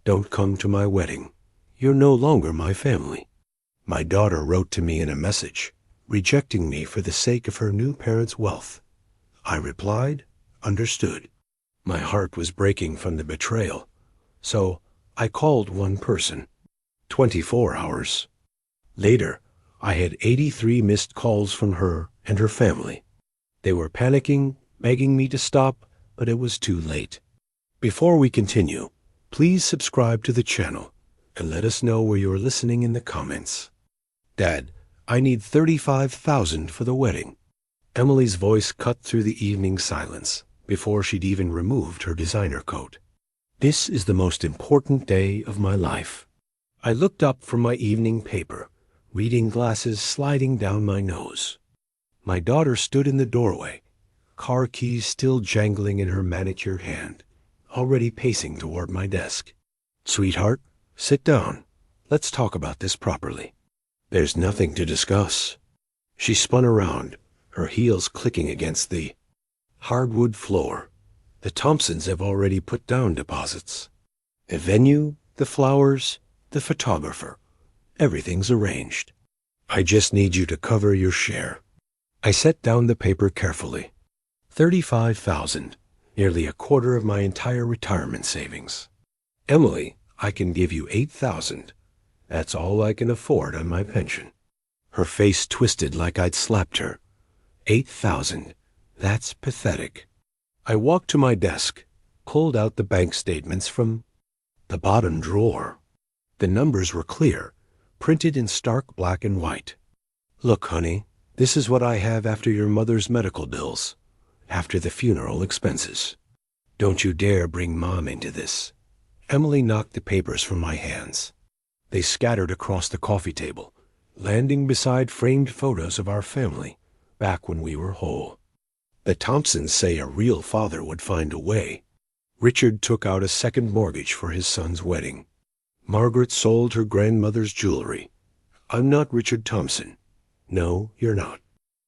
Don't come to my wedding. You're no longer my family. My daughter wrote to me in a message, rejecting me for the sake of her new parents' wealth. I replied, understood. My heart was breaking from the betrayal, so I called one person. 24 hours. Later, I had 83 missed calls from her and her family. They were panicking, begging me to stop, but it was too late. Before we continue, please subscribe to the channel and let us know where you're listening in the comments. Dad, I need $35,000 for the wedding. Emily's voice cut through the evening silence before she'd even removed her designer coat. This is the most important day of my life. I looked up from my evening paper, reading glasses sliding down my nose. My daughter stood in the doorway, car keys still jangling in her manicured hand, already pacing toward my desk. Sweetheart, sit down. Let's talk about this properly. There's nothing to discuss. She spun around, her heels clicking against the hardwood floor. The Thompsons have already put down deposits. The venue, the flowers, the photographer. Everything's arranged. I just need you to cover your share. I set down the paper carefully. $35,000, nearly a quarter of my entire retirement savings. Emily, I can give you $8,000. That's all I can afford on my pension. Her face twisted like I'd slapped her. $8,000. That's pathetic. I walked to my desk, pulled out the bank statements from the bottom drawer. The numbers were clear, printed in stark black and white. Look, honey, this is what I have after your mother's medical bills, after the funeral expenses. Don't you dare bring Mom into this. Emily knocked the papers from my hands. They scattered across the coffee table, landing beside framed photos of our family, back when we were whole. The Thompsons say a real father would find a way. Richard took out a second mortgage for his son's wedding. Margaret sold her grandmother's jewelry. I'm not Richard Thompson. No, you're not.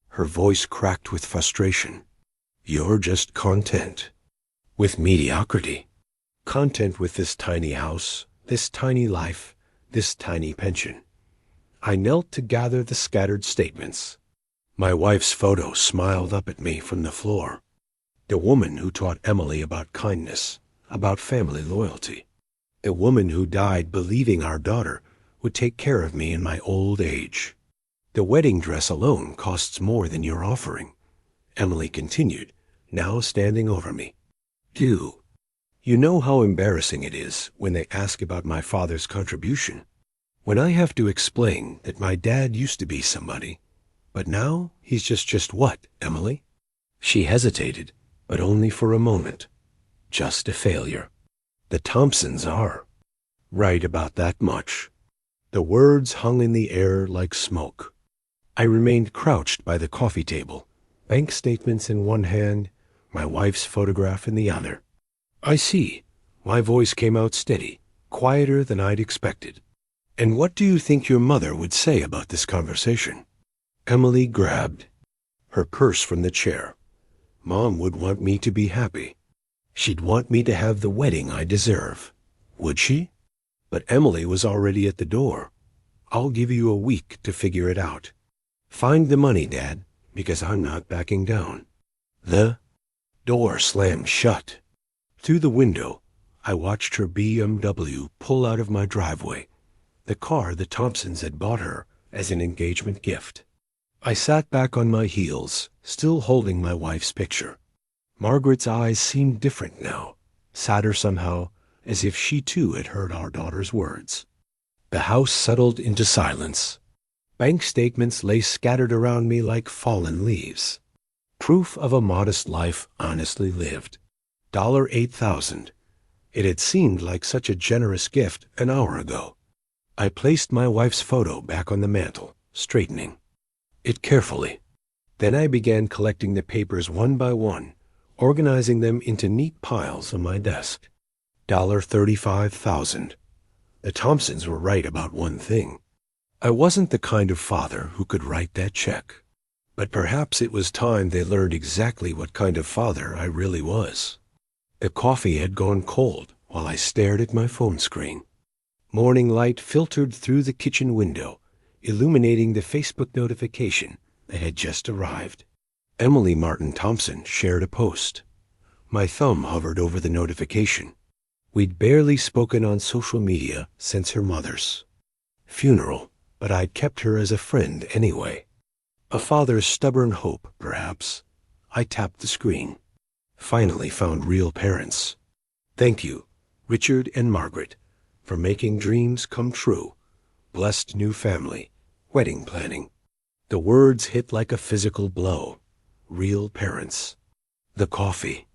Her voice cracked with frustration. You're just content. With mediocrity. Content with this tiny house, this tiny life, this tiny pension. I knelt to gather the scattered statements. My wife's photo smiled up at me from the floor. The woman who taught Emily about kindness, about family loyalty. A woman who died believing our daughter would take care of me in my old age. The wedding dress alone costs more than you're offering, Emily continued, now standing over me. You know how embarrassing it is when they ask about my father's contribution. When I have to explain that my dad used to be somebody, but now he's just what, Emily? She hesitated, but only for a moment. Just a failure. The Thompsons are. Right about that much. The words hung in the air like smoke. I remained crouched by the coffee table, bank statements in one hand, my wife's photograph in the other. I see. My voice came out steady, quieter than I'd expected. And what do you think your mother would say about this conversation? Emily grabbed her purse from the chair. Mom would want me to be happy. She'd want me to have the wedding I deserve. Would she? But Emily was already at the door. I'll give you a week to figure it out. Find the money, Dad, because I'm not backing down. The door slammed shut. Through the window, I watched her BMW pull out of my driveway, the car the Thompsons had bought her as an engagement gift. I sat back on my heels, still holding my wife's picture. Margaret's eyes seemed different now, sadder somehow, as if she too had heard our daughter's words. The house settled into silence. Bank statements lay scattered around me like fallen leaves. Proof of a modest life honestly lived. $8,000. It had seemed like such a generous gift an hour ago. I placed my wife's photo back on the mantel, straightening it carefully. Then I began collecting the papers one by one, organizing them into neat piles on my desk. $35,000. The Thompsons were right about one thing. I wasn't the kind of father who could write that check. But perhaps it was time they learned exactly what kind of father I really was. The coffee had gone cold while I stared at my phone screen. Morning light filtered through the kitchen window, illuminating the Facebook notification that had just arrived. Emily Martin Thompson shared a post. My thumb hovered over the notification. We'd barely spoken on social media since her mother's funeral, but I'd kept her as a friend anyway. A father's stubborn hope, perhaps. I tapped the screen. Finally found real parents. Thank you, Richard and Margaret, for making dreams come true. Blessed new family. Wedding planning. The words hit like a physical blow. Real parents. The coffee.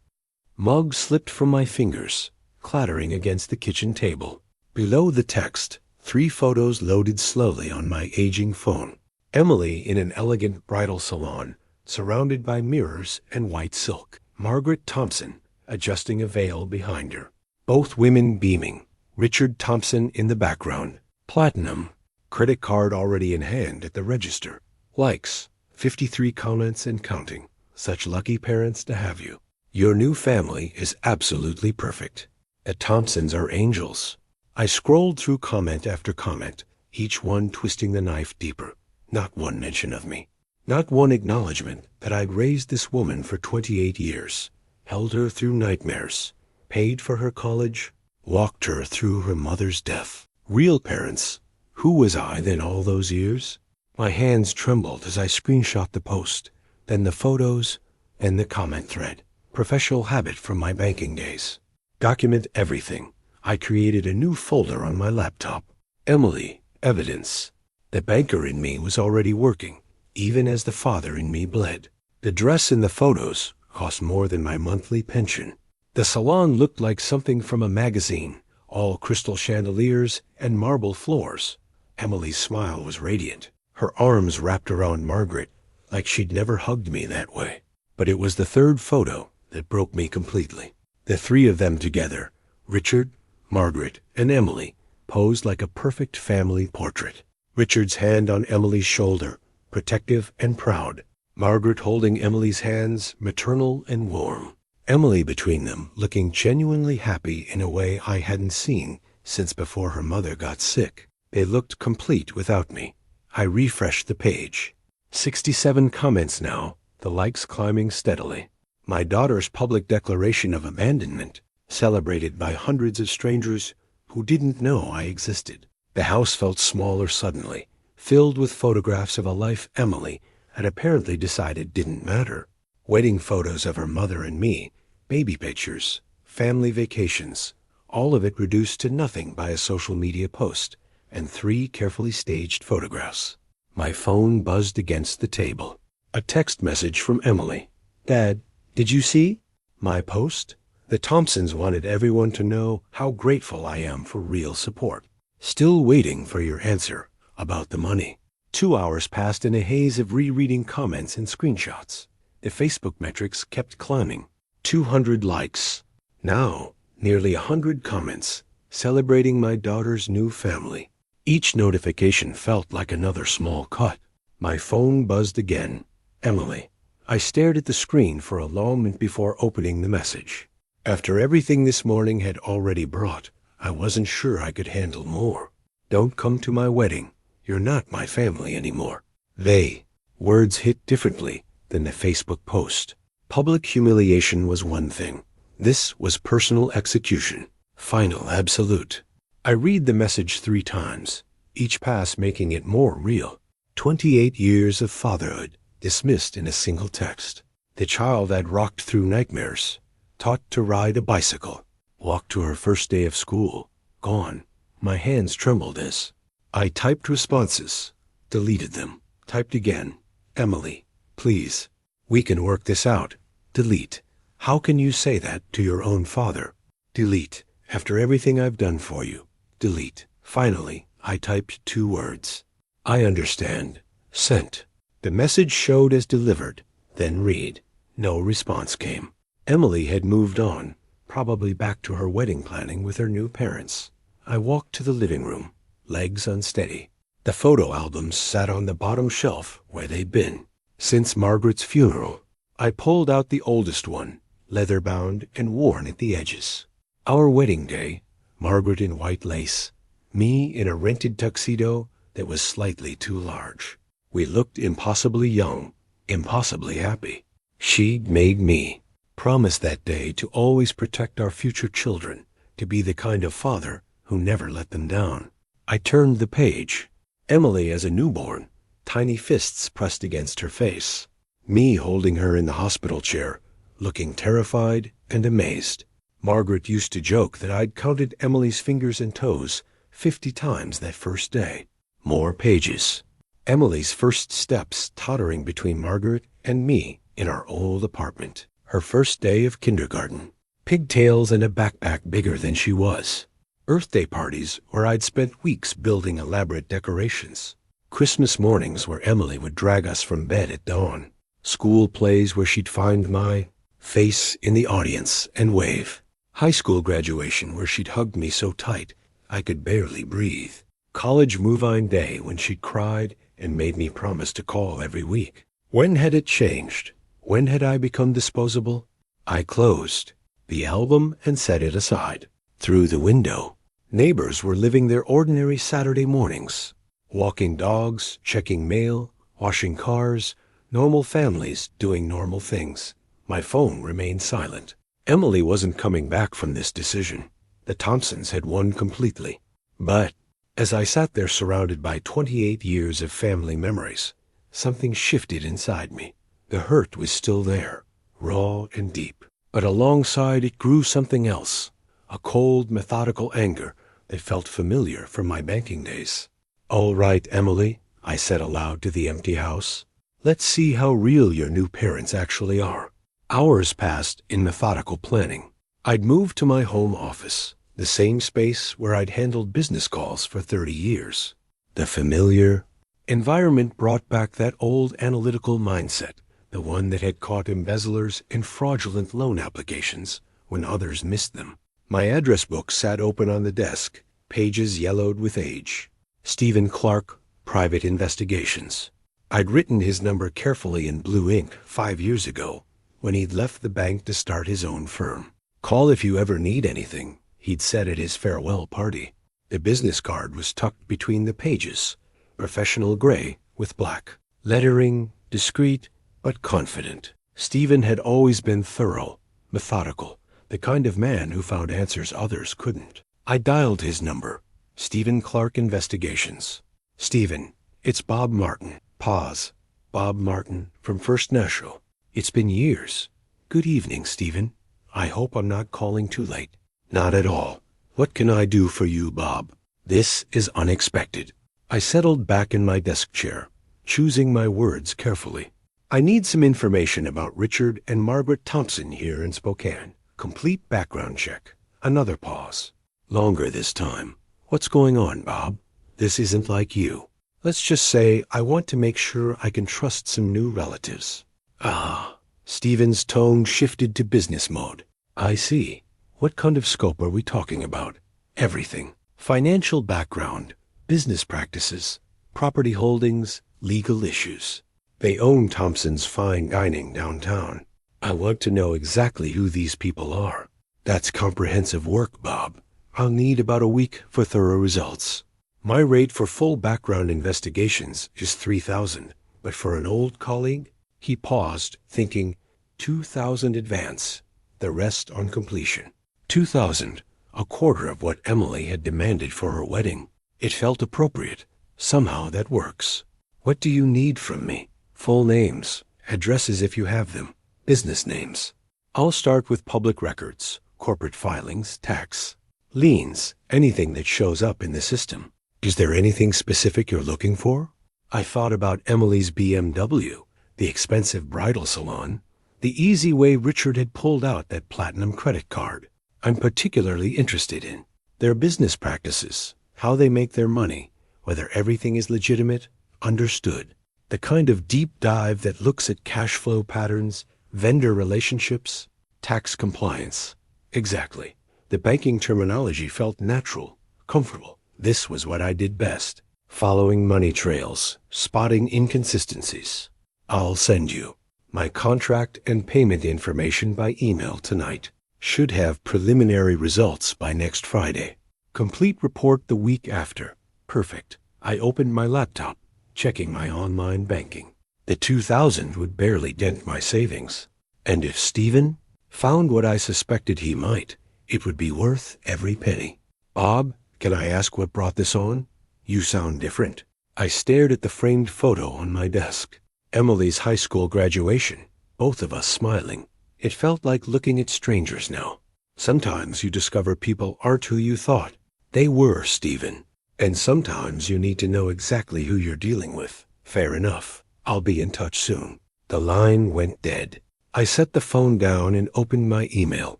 Mug slipped from my fingers, clattering against the kitchen table. Below the text, 3 photos loaded slowly on my aging phone. Emily in an elegant bridal salon, surrounded by mirrors and white silk. Margaret Thompson adjusting a veil behind her. Both women beaming. Richard Thompson in the background. Platinum. Credit card already in hand at the register. Likes. 53 comments and counting. Such lucky parents to have you. Your new family is absolutely perfect. The Thompsons are angels. I scrolled through comment after comment, each one twisting the knife deeper. Not one mention of me. Not one acknowledgement that I'd raised this woman for 28 years, held her through nightmares, paid for her college, walked her through her mother's death. Real parents. Who was I then all those years? My hands trembled as I screenshot the post, then the photos, then the comment thread. Professional habit from my banking days. Document everything. I created a new folder on my laptop. Emily, evidence. The banker in me was already working, even as the father in me bled. The dress in the photos cost more than my monthly pension. The salon looked like something from a magazine, all crystal chandeliers and marble floors. Emily's smile was radiant. Her arms wrapped around Margaret like she'd never hugged me that way. But it was the third photo that broke me completely. The 3 of them together, Richard, Margaret, and Emily, posed like a perfect family portrait. Richard's hand on Emily's shoulder, protective and proud. Margaret holding Emily's hands, maternal and warm. Emily between them, looking genuinely happy in a way I hadn't seen since before her mother got sick. They looked complete without me. I refreshed the page. 67 comments now, the likes climbing steadily. My daughter's public declaration of abandonment, celebrated by hundreds of strangers who didn't know I existed. The house felt smaller suddenly, filled with photographs of a life Emily had apparently decided didn't matter. Wedding photos of her mother and me, baby pictures, family vacations, all of it reduced to nothing by a social media post, and 3 carefully staged photographs. My phone buzzed against the table. A text message from Emily. Dad, did you see my post? The Thompsons wanted everyone to know how grateful I am for real support. Still waiting for your answer about the money. 2 hours passed in a haze of rereading comments and screenshots. The Facebook metrics kept climbing. 200 likes. Now, nearly 100 comments, celebrating my daughter's new family. Each notification felt like another small cut. My phone buzzed again. Emily. I stared at the screen for a moment before opening the message. After everything this morning had already brought, I wasn't sure I could handle more. Don't come to my wedding. You're not my family anymore. They. Words hit differently than the Facebook post. Public humiliation was one thing. This was personal execution. Final absolute. I read the message 3 times, each pass making it more real. 28 years of fatherhood dismissed in a single text. The child I'd rocked through nightmares, taught to ride a bicycle, walked to her first day of school, gone. My hands trembled as I typed responses, deleted them, typed again. Emily, please, we can work this out. Delete. How can you say that to your own father? Delete. After everything I've done for you. Delete. Finally, I typed 2 words. I understand. Sent. The message showed as delivered, then read. No response came. Emily had moved on, probably back to her wedding planning with her new parents. I walked to the living room, legs unsteady. The photo albums sat on the bottom shelf where they'd been. Since Margaret's funeral, I pulled out the oldest one, leather-bound and worn at the edges. Our wedding day, Margaret in white lace, me in a rented tuxedo that was slightly too large. We looked impossibly young, impossibly happy. She'd made me promise that day to always protect our future children, to be the kind of father who never let them down. I turned the page. Emily as a newborn, tiny fists pressed against her face. Me holding her in the hospital chair, looking terrified and amazed. Margaret used to joke that I'd counted Emily's fingers and toes 50 times that first day. More pages. Emily's first steps tottering between Margaret and me in our old apartment. Her first day of kindergarten. Pigtails and a backpack bigger than she was. Earth Day parties where I'd spent weeks building elaborate decorations. Christmas mornings where Emily would drag us from bed at dawn. School plays where she'd find my face in the audience and wave. High school graduation where she'd hugged me so tight I could barely breathe. College move-on day when she'd cried and made me promise to call every week. When had it changed? When had I become disposable? I closed the album and set it aside. Through the window, neighbors were living their ordinary Saturday mornings. Walking dogs, checking mail, washing cars, normal families doing normal things. My phone remained silent. Emily wasn't coming back from this decision. The Thompsons had won completely. But as I sat there surrounded by 28 years of family memories, something shifted inside me. The hurt was still there, raw and deep. But alongside it grew something else, a cold, methodical anger that felt familiar from my banking days. "All right, Emily," I said aloud to the empty house. "Let's see how real your new parents actually are." Hours passed in methodical planning. I'd moved to my home office, the same space where I'd handled business calls for 30 years. The familiar environment brought back that old analytical mindset, the one that had caught embezzlers in fraudulent loan applications when others missed them. My address book sat open on the desk, pages yellowed with age. Stephen Clark, Private Investigations. I'd written his number carefully in blue ink 5 years ago, when he'd left the bank to start his own firm. "Call if you ever need anything," he'd said at his farewell party. The business card was tucked between the pages, professional gray with black. Lettering, discreet but confident. Stephen had always been thorough, methodical, the kind of man who found answers others couldn't. I dialed his number. Stephen Clark Investigations. "Stephen, it's Bob Martin." Pause. "Bob Martin from First National. It's been years. Good evening, Stephen. I hope I'm not calling too late." "Not at all. What can I do for you, Bob?" "This is unexpected." I settled back in my desk chair, choosing my words carefully. "I need some information about Richard and Margaret Thompson here in Spokane. Complete background check." Another pause. Longer this time. "What's going on, Bob? This isn't like you. Let's just say I want to make sure I can trust some new relatives." "Ah." Stephen's tone shifted to business mode. "I see. What kind of scope are we talking about?" "Everything. Financial background, business practices, property holdings, legal issues. They own Thompson's fine dining downtown. I want to know exactly who these people are." "That's comprehensive work, Bob. I'll need about a week for thorough results. My rate for full background investigations is $3,000, but for an old colleague..." He paused, thinking, $2,000 advance, the rest on completion. $2,000, a quarter of what Emily had demanded for her wedding. It felt appropriate. Somehow that works. "What do you need from me?" "Full names, addresses if you have them, business names." "I'll start with public records, corporate filings, tax, liens, anything that shows up in the system." "Is there anything specific you're looking for?" I thought about Emily's BMW, the expensive bridal salon, the easy way Richard had pulled out that platinum credit card. I'm particularly interested in their business practices, how they make their money, whether everything is legitimate, understood. The kind of deep dive that looks at cash flow patterns, vendor relationships, tax compliance. Exactly. The banking terminology felt natural, comfortable. This was what I did best. Following money trails, spotting inconsistencies. "I'll send you my contract and payment information by email tonight." Should have preliminary results by next Friday. Complete report the week after. Perfect. I opened my laptop, checking my online banking. The 2,000 would barely dent my savings. And if Stephen found what I suspected he might, it would be worth every penny. Bob, can I ask what brought this on? You sound different. I stared at the framed photo on my desk. Emily's high school graduation, both of us smiling. It felt like looking at strangers now. Sometimes you discover people aren't who you thought they were, Stephen. And sometimes you need to know exactly who you're dealing with. Fair enough. I'll be in touch soon. The line went dead. I set the phone down and opened my email,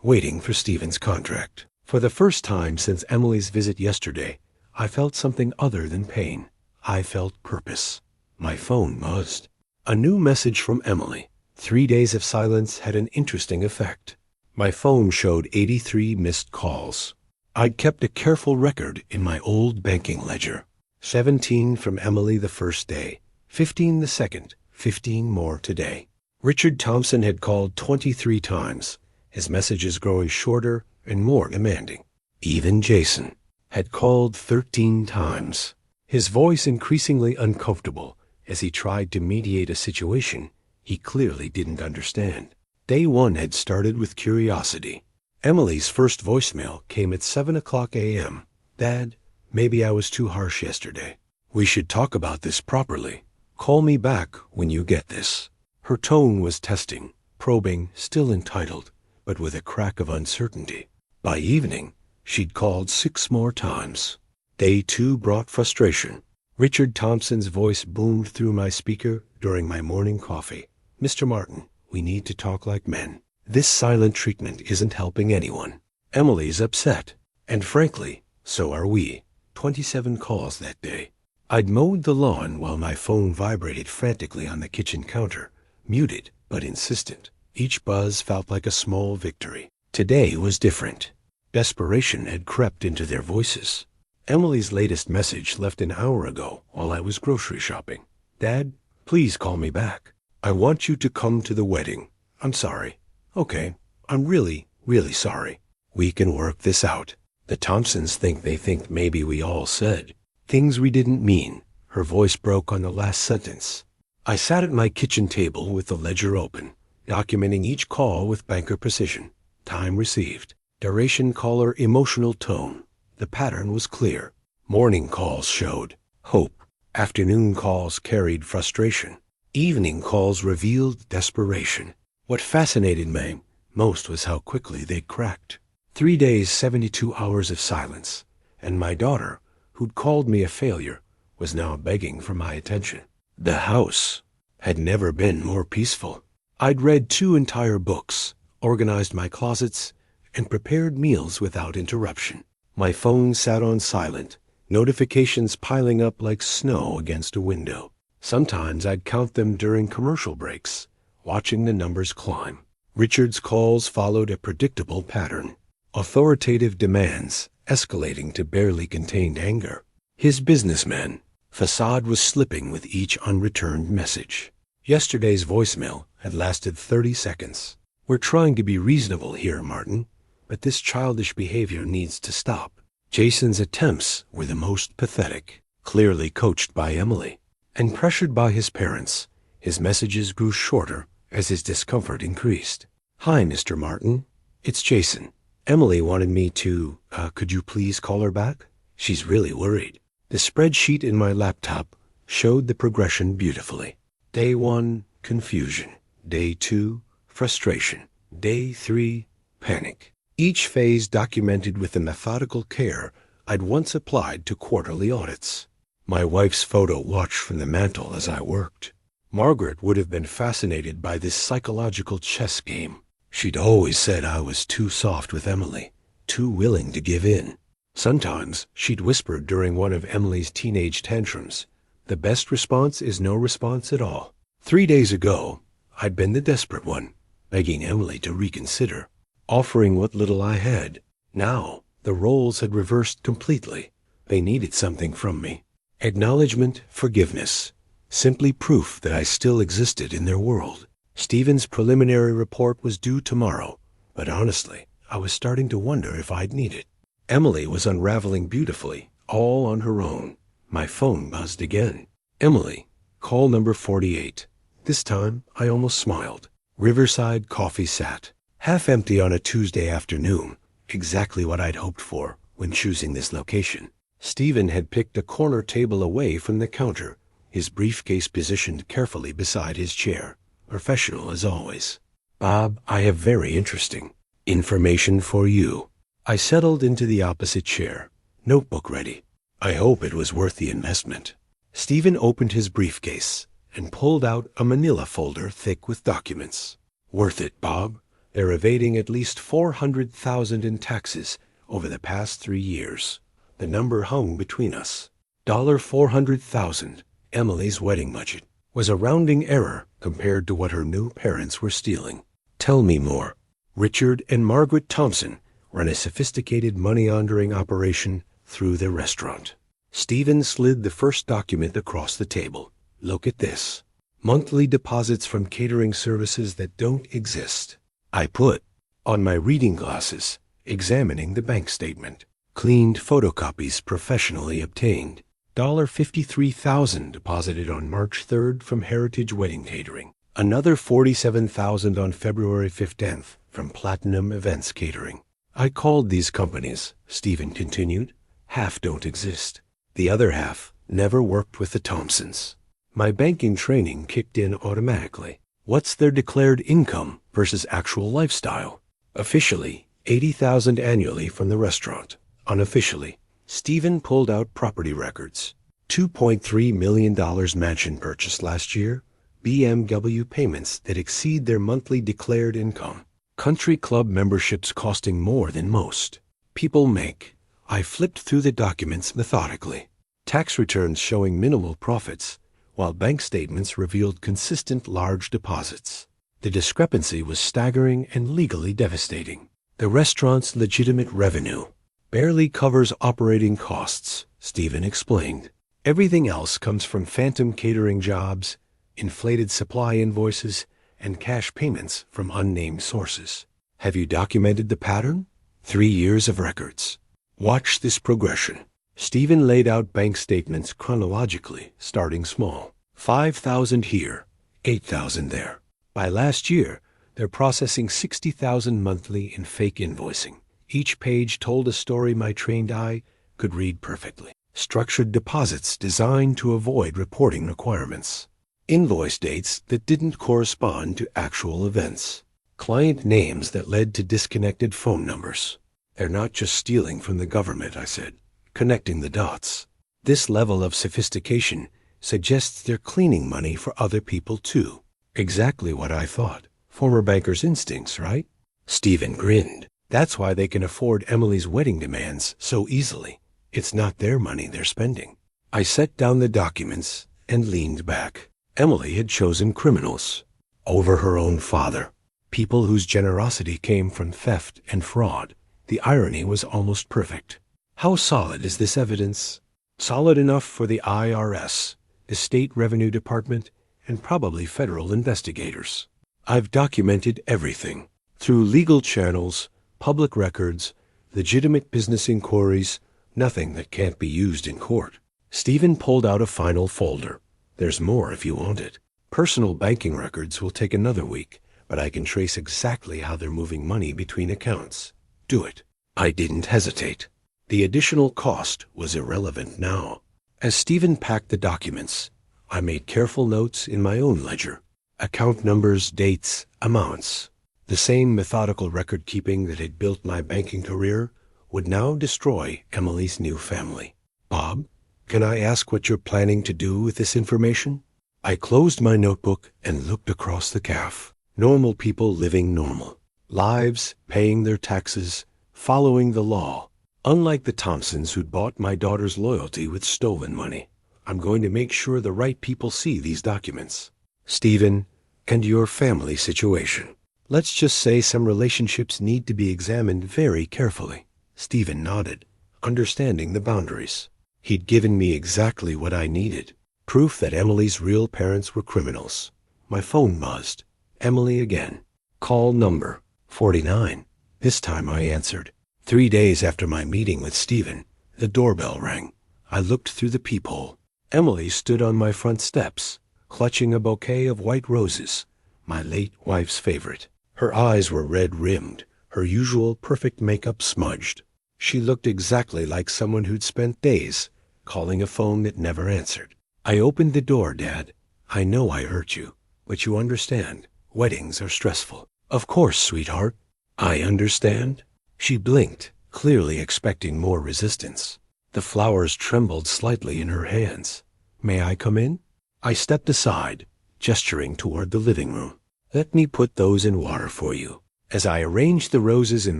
waiting for Stephen's contract. For the first time since Emily's visit yesterday, I felt something other than pain. I felt purpose. My phone buzzed. A new message from Emily. 3 days of silence had an interesting effect. My phone showed 83 missed calls. I'd kept a careful record in my old banking ledger. 17 from Emily the first day, 15 the second, 15 more today. Richard Thompson had called 23 times, his messages growing shorter and more demanding. Even Jason had called 13 times, his voice increasingly uncomfortable as he tried to mediate a situation he clearly didn't understand. Day one had started with curiosity. Emily's first voicemail came at 7:00 a.m. Dad, maybe I was too harsh yesterday. We should talk about this properly. Call me back when you get this. Her tone was testing, probing, still entitled, but with a crack of uncertainty. By evening, she'd called 6 more times. Day two brought frustration. Richard Thompson's voice boomed through my speaker during my morning coffee. Mr. Martin, we need to talk like men. This silent treatment isn't helping anyone. Emily's upset, and frankly, so are we. 27 calls that day. I'd mowed the lawn while my phone vibrated frantically on the kitchen counter, muted but insistent. Each buzz felt like a small victory. Today was different. Desperation had crept into their voices. Emily's latest message left an hour ago while I was grocery shopping. Dad, please call me back. I want you to come to the wedding. I'm sorry. Okay, I'm really, really sorry. We can work this out. The Thompsons they think maybe we all said things we didn't mean. Her voice broke on the last sentence. I sat at my kitchen table with the ledger open, documenting each call with banker precision. Time received. Duration caller emotional tone. The pattern was clear. Morning calls showed hope. Afternoon calls carried frustration. Evening calls revealed desperation. What fascinated me most was how quickly they cracked. 3 days, 72 hours of silence, and my daughter, who'd called me a failure, was now begging for my attention. The house had never been more peaceful. I'd read 2 entire books, organized my closets, and prepared meals without interruption. My phone sat on silent, notifications piling up like snow against a window. Sometimes I'd count them during commercial breaks, watching the numbers climb. Richard's calls followed a predictable pattern. Authoritative demands escalating to barely contained anger. His businessman facade was slipping with each unreturned message. Yesterday's voicemail had lasted 30 seconds. We're trying to be reasonable here, Martin, but this childish behavior needs to stop. Jason's attempts were the most pathetic. Clearly coached by Emily and pressured by his parents, his messages grew shorter as his discomfort increased. Hi, Mr. Martin. It's Jason. Emily wanted me to, could you please call her back? She's really worried. The spreadsheet in my laptop showed the progression beautifully. Day 1, confusion. Day 2, frustration. Day 3, panic. Each phase documented with the methodical care I'd once applied to quarterly audits. My wife's photo watched from the mantel as I worked. Margaret would have been fascinated by this psychological chess game. She'd always said I was too soft with Emily, too willing to give in. Sometimes she'd whispered during one of Emily's teenage tantrums, the best response is no response at all. 3 days ago, I'd been the desperate one, begging Emily to reconsider, offering what little I had. Now, the roles had reversed completely. They needed something from me. Acknowledgement, forgiveness. Simply proof that I still existed in their world. Stephen's preliminary report was due tomorrow, but honestly, I was starting to wonder if I'd need it. Emily was unraveling beautifully, all on her own. My phone buzzed again. Emily, call number 48. This time, I almost smiled. Riverside Coffee sat, half empty on a Tuesday afternoon, exactly what I'd hoped for when choosing this location. Stephen had picked a corner table away from the counter, his briefcase positioned carefully beside his chair, professional as always. Bob, I have very interesting information for you. I settled into the opposite chair, notebook ready. I hope it was worth the investment. Stephen opened his briefcase and pulled out a manila folder thick with documents. Worth it, Bob. They're evading at least $400,000 in taxes over the past 3 years. The number hung between us. $400,000, Emily's wedding budget, was a rounding error compared to what her new parents were stealing. Tell me more. Richard and Margaret Thompson run a sophisticated money laundering operation through their restaurant. Stephen slid the first document across the table. Look at this. Monthly deposits from catering services that don't exist. I put on my reading glasses, examining the bank statement. Cleaned photocopies professionally obtained. $53,000 deposited on March 3rd from Heritage Wedding Catering. Another $47,000 on February 15th from Platinum Events Catering. I called these companies, Stephen continued. Half don't exist. The other half never worked with the Thompsons. My banking training kicked in automatically. What's their declared income versus actual lifestyle? Officially, $80,000 annually from the restaurant. Unofficially, Stephen pulled out property records. $2.3 million mansion purchase last year, BMW payments that exceed their monthly declared income, country club memberships costing more than most people make. I flipped through the documents methodically. Tax returns showing minimal profits, while bank statements revealed consistent large deposits. The discrepancy was staggering and legally devastating. The restaurant's legitimate revenue barely covers operating costs, Stephen explained. Everything else comes from phantom catering jobs, inflated supply invoices, and cash payments from unnamed sources. Have you documented the pattern? 3 years of records. Watch this progression. Stephen laid out bank statements chronologically, starting small. $5,000 here, $8,000 there. By last year, they're processing $60,000 monthly in fake invoicing. Each page told a story my trained eye could read perfectly. Structured deposits designed to avoid reporting requirements. Invoice dates that didn't correspond to actual events. Client names that led to disconnected phone numbers. They're not just stealing from the government, I said, connecting the dots. This level of sophistication suggests they're cleaning money for other people too. Exactly what I thought. Former banker's instincts, right? Stephen grinned. That's why they can afford Emily's wedding demands so easily. It's not their money they're spending. I set down the documents and leaned back. Emily had chosen criminals over her own father, people whose generosity came from theft and fraud. The irony was almost perfect. How solid is this evidence? Solid enough for the IRS, the State Revenue Department, and probably federal investigators. I've documented everything through legal channels, public records, legitimate business inquiries, nothing that can't be used in court. Stephen pulled out a final folder. There's more if you want it. Personal banking records will take another week, but I can trace exactly how they're moving money between accounts. Do it. I didn't hesitate. The additional cost was irrelevant now. As Stephen packed the documents, I made careful notes in my own ledger. Account numbers, dates, amounts. The same methodical record-keeping that had built my banking career would now destroy Emily's new family. Bob, can I ask what you're planning to do with this information? I closed my notebook and looked across the CAF. Normal people living normal. Lives, paying their taxes, following the law. Unlike the Thompsons who'd bought my daughter's loyalty with stolen money. I'm going to make sure the right people see these documents. Stephen, and your family situation. Let's just say some relationships need to be examined very carefully. Stephen nodded, understanding the boundaries. He'd given me exactly what I needed. Proof that Emily's real parents were criminals. My phone buzzed. Emily again. Call number 49. This time I answered. 3 days after my meeting with Stephen, the doorbell rang. I looked through the peephole. Emily stood on my front steps, clutching a bouquet of white roses, my late wife's favorite. Her eyes were red-rimmed, her usual perfect makeup smudged. She looked exactly like someone who'd spent days calling a phone that never answered. I opened the door, Dad. I know I hurt you, but you understand, weddings are stressful. Of course, sweetheart. I understand. She blinked, clearly expecting more resistance. The flowers trembled slightly in her hands. May I come in? I stepped aside, gesturing toward the living room. Let me put those in water for you. As I arranged the roses in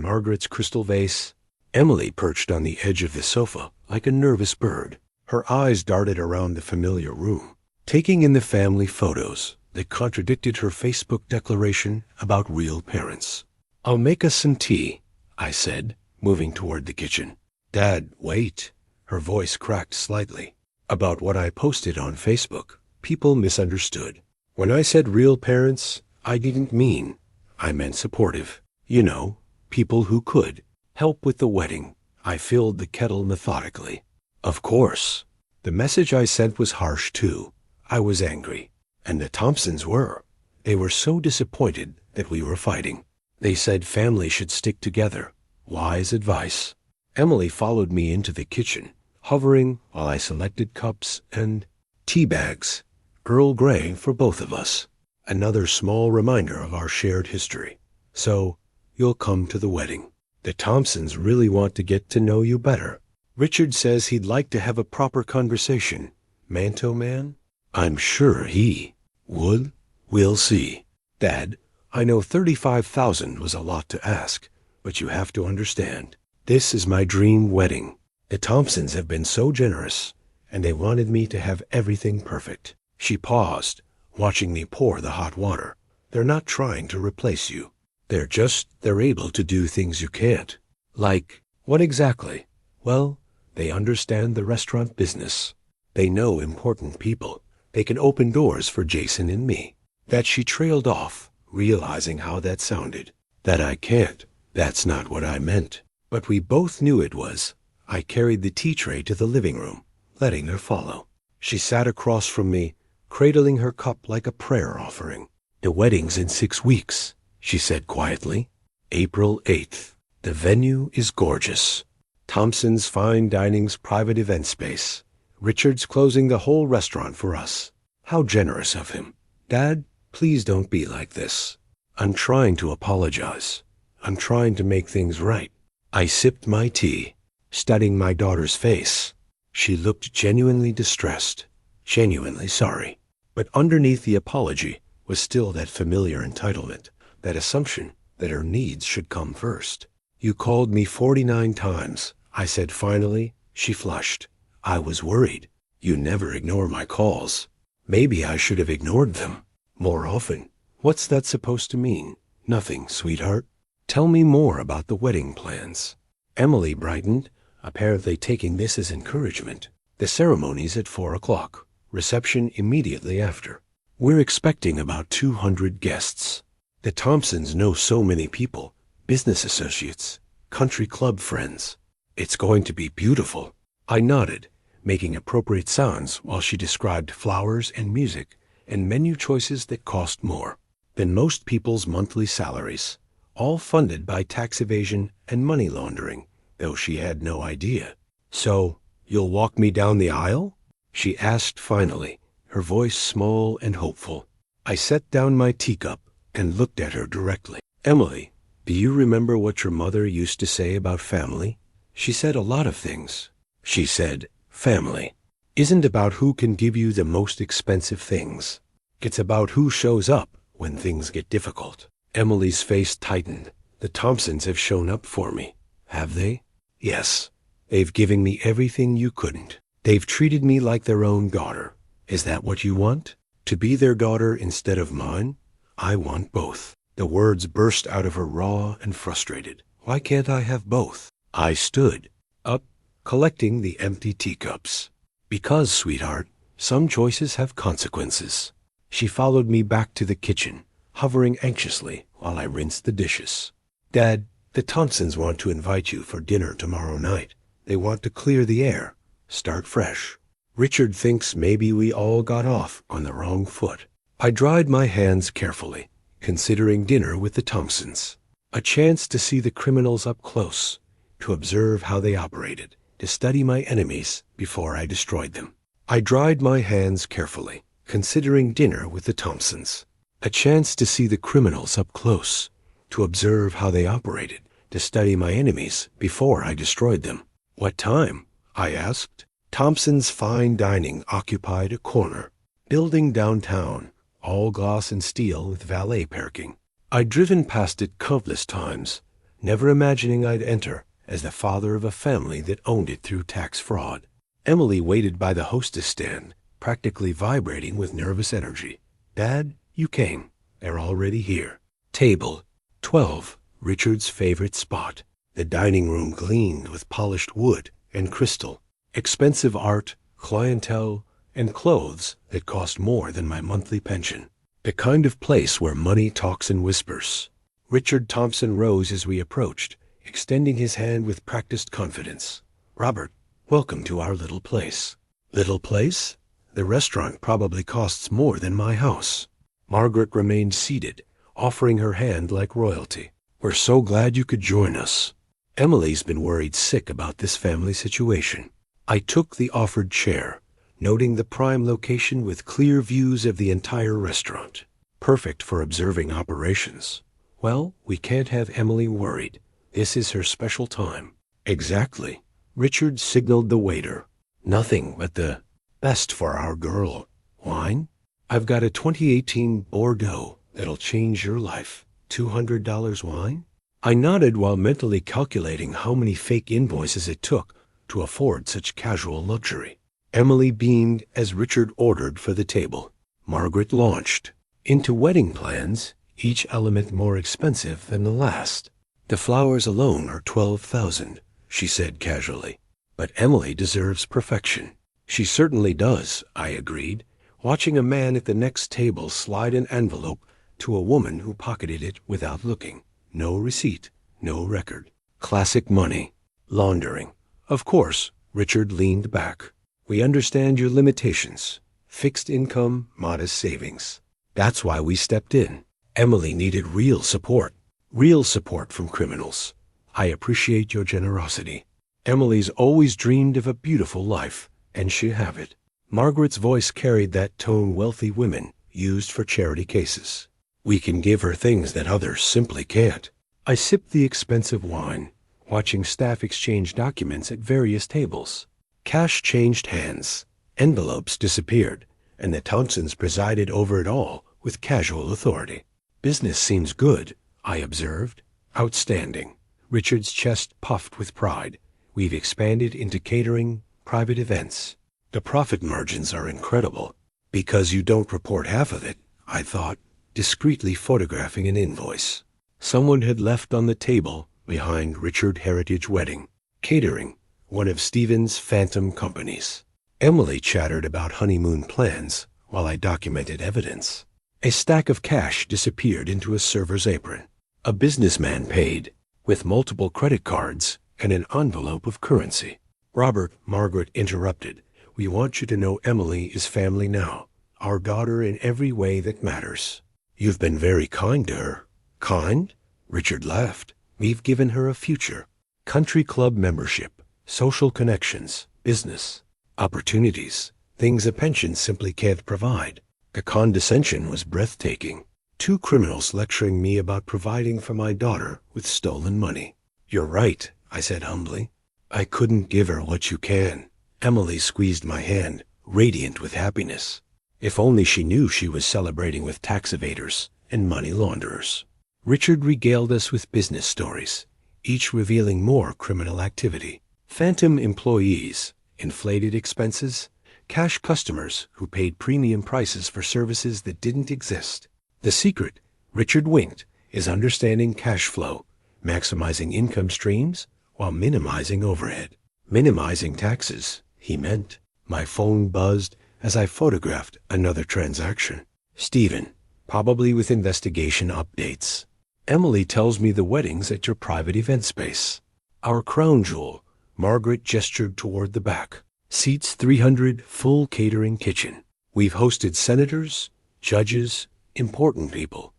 Margaret's crystal vase, Emily perched on the edge of the sofa like a nervous bird. Her eyes darted around the familiar room, taking in the family photos that contradicted her Facebook declaration about real parents. I'll make us some tea, I said, moving toward the kitchen. Dad, wait. Her voice cracked slightly. About what I posted on Facebook, people misunderstood. When I said real parents, I didn't mean. I meant supportive. You know, people who could help with the wedding. I filled the kettle methodically. Of course. The message I sent was harsh, too. I was angry. And the Thompsons were. They were so disappointed that we were fighting. They said family should stick together. Wise advice. Emily followed me into the kitchen, hovering while I selected cups and tea bags. Earl Grey for both of us. Another small reminder of our shared history. So, you'll come to the wedding. The Thompsons really want to get to know you better. Richard says he'd like to have a proper conversation. Manto Man? I'm sure he would. We'll see. Dad, I know 35,000 was a lot to ask, but you have to understand. This is my dream wedding. The Thompsons have been so generous, and they wanted me to have everything perfect. She paused, watching me pour the hot water. They're not trying to replace you. They're able to do things you can't. Like, what exactly? Well, they understand the restaurant business. They know important people. They can open doors for Jason and me. That she trailed off, realizing how that sounded. That I can't. That's not what I meant. But we both knew it was. I carried the tea tray to the living room, letting her follow. She sat across from me, cradling her cup like a prayer offering. The wedding's in 6 weeks, she said quietly. April 8th. The venue is gorgeous. Thompson's Fine Dining's private event space. Richard's closing the whole restaurant for us. How generous of him. Dad, please don't be like this. I'm trying to apologize. I'm trying to make things right. I sipped my tea, studying my daughter's face. She looked genuinely distressed, genuinely sorry. But underneath the apology was still that familiar entitlement, that assumption that her needs should come first. You called me 49 times, I said finally. She flushed. I was worried. You never ignore my calls. Maybe I should have ignored them more often. What's that supposed to mean? Nothing, sweetheart. Tell me more about the wedding plans. Emily brightened, apparently taking this as encouragement. The ceremony's at 4 o'clock. Reception immediately after. We're expecting about 200 guests. The Thompsons know so many people, business associates, country club friends. It's going to be beautiful. I nodded, making appropriate sounds while she described flowers and music and menu choices that cost more than most people's monthly salaries, all funded by tax evasion and money laundering, though she had no idea. So, you'll walk me down the aisle? She asked finally, her voice small and hopeful. I set down my teacup and looked at her directly. Emily, do you remember what your mother used to say about family? She said a lot of things. She said, family isn't about who can give you the most expensive things. It's about who shows up when things get difficult. Emily's face tightened. The Thompsons have shown up for me. Have they? Yes. They've given me everything you couldn't. They've treated me like their own daughter. Is that what you want? To be their daughter instead of mine? I want both. The words burst out of her raw and frustrated. Why can't I have both? I stood up, collecting the empty teacups. Because, sweetheart, some choices have consequences. She followed me back to the kitchen, hovering anxiously while I rinsed the dishes. Dad, the Thompsons want to invite you for dinner tomorrow night. They want to clear the air, start fresh. Richard thinks maybe we all got off on the wrong foot. I dried my hands carefully, considering dinner with the Thompsons. A chance to see the criminals up close, to observe how they operated, to study my enemies before I destroyed them. I dried my hands carefully, considering dinner with the Thompsons. A chance to see the criminals up close, to observe how they operated, to study my enemies before I destroyed them. What time? I asked. Thompson's fine dining occupied a corner, building downtown, all glass and steel with valet parking. I'd driven past it countless times, never imagining I'd enter as the father of a family that owned it through tax fraud. Emily waited by the hostess stand, practically vibrating with nervous energy. Dad, you came. They're already here. Table 12, Richard's favorite spot. The dining room gleamed with polished wood and crystal, expensive art, clientele, and clothes that cost more than my monthly pension. The kind of place where money talks in whispers. Richard Thompson rose as we approached, extending his hand with practiced confidence. Robert, welcome to our little place. Little place? The restaurant probably costs more than my house. Margaret remained seated, offering her hand like royalty. We're so glad you could join us. Emily's been worried sick about this family situation. I took the offered chair, noting the prime location with clear views of the entire restaurant. Perfect for observing operations. Well, we can't have Emily worried. This is her special time. Exactly. Richard signaled the waiter. Nothing but the best for our girl. Wine? I've got a 2018 Bordeaux that'll change your life. $200 wine? I nodded while mentally calculating how many fake invoices it took to afford such casual luxury. Emily beamed as Richard ordered for the table. Margaret launched into wedding plans, each element more expensive than the last. The flowers alone are $12,000, she said casually. But Emily deserves perfection. She certainly does, I agreed, watching a man at the next table slide an envelope to a woman who pocketed it without looking. No receipt, no record. Classic money. Laundering. Of course, Richard leaned back. We understand your limitations. Fixed income, modest savings. That's why we stepped in. Emily needed real support. Real support from criminals. I appreciate your generosity. Emily's always dreamed of a beautiful life, and she'll have it. Margaret's voice carried that tone wealthy women used for charity cases. We can give her things that others simply can't. I sipped the expensive wine, watching staff exchange documents at various tables. Cash changed hands. Envelopes disappeared, and the Townsends presided over it all with casual authority. Business seems good, I observed. Outstanding. Richard's chest puffed with pride. We've expanded into catering, private events. The profit margins are incredible. Because you don't report half of it, I thought, discreetly photographing an invoice. Someone had left on the table behind Richard Heritage Wedding. Catering, one of Stephen's phantom companies. Emily chattered about honeymoon plans while I documented evidence. A stack of cash disappeared into a server's apron. A businessman paid, with multiple credit cards and an envelope of currency. Robert, Margaret interrupted. We want you to know Emily is family now, our daughter in every way that matters. You've been very kind to her. Kind? Richard laughed. We've given her a future. Country club membership, social connections, business, opportunities, things a pension simply can't provide. The condescension was breathtaking. Two criminals lecturing me about providing for my daughter with stolen money. You're right, I said humbly. I couldn't give her what you can. Emily squeezed my hand, radiant with happiness. If only she knew she was celebrating with tax evaders and money launderers. Richard regaled us with business stories, each revealing more criminal activity. Phantom employees, inflated expenses, cash customers who paid premium prices for services that didn't exist. The secret, Richard winked, is understanding cash flow, maximizing income streams while minimizing overhead. Minimizing taxes, he meant. My phone buzzed as I photographed another transaction. Stephen, probably with investigation updates. Emily tells me the wedding's at your private event space. Our crown jewel, Margaret gestured toward the back. Seats 300, full catering kitchen. We've hosted senators, judges, important people